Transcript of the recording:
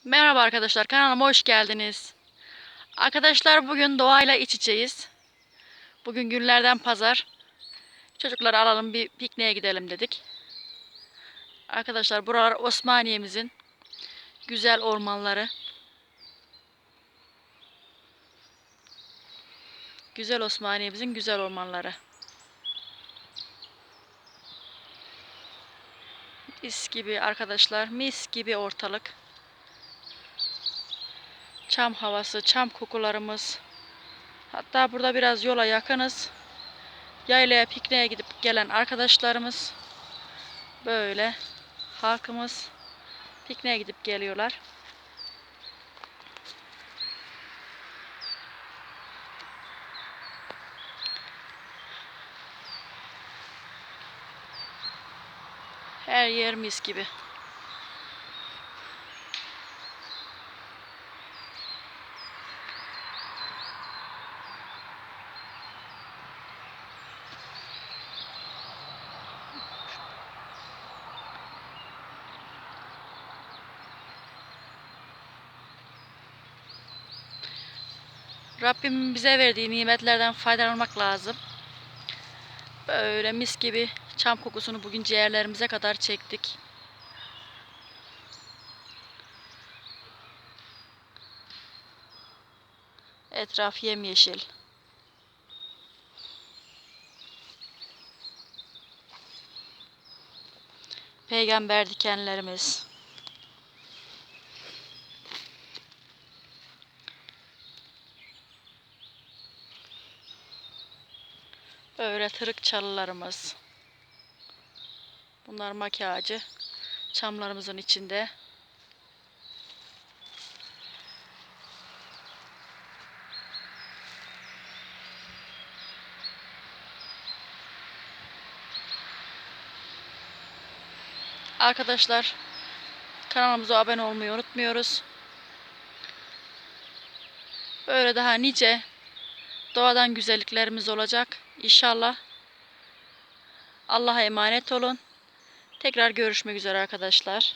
Merhaba arkadaşlar, kanalıma hoş geldiniz. Arkadaşlar bugün doğayla iç içeyiz. Bugün günlerden pazar. Çocukları alalım bir pikniğe gidelim dedik. Arkadaşlar buralar Osmaniye'mizin güzel ormanları. Güzel Osmaniye'mizin güzel ormanları. Mis gibi arkadaşlar, mis gibi ortalık. Çam havası, çam kokularımız. Hatta burada biraz yola yakınız. Yaylaya pikniğe gidip gelen arkadaşlarımız, böyle halkımız pikniğe gidip geliyorlar. Her yer mis gibi. Rabbimin bize verdiği nimetlerden faydalanmak lazım. Böyle mis gibi çam kokusunu bugün ciğerlerimize kadar çektik. Etraf yemyeşil. Peygamber dikenlerimiz. Böyle tırık çalılarımız. Bunlar maki ağacı. Çamlarımızın içinde. Arkadaşlar kanalımıza abone olmayı unutmuyoruz. Böyle daha nice doğadan güzelliklerimiz olacak. İnşallah. Allah'a emanet olun. Tekrar görüşmek üzere arkadaşlar.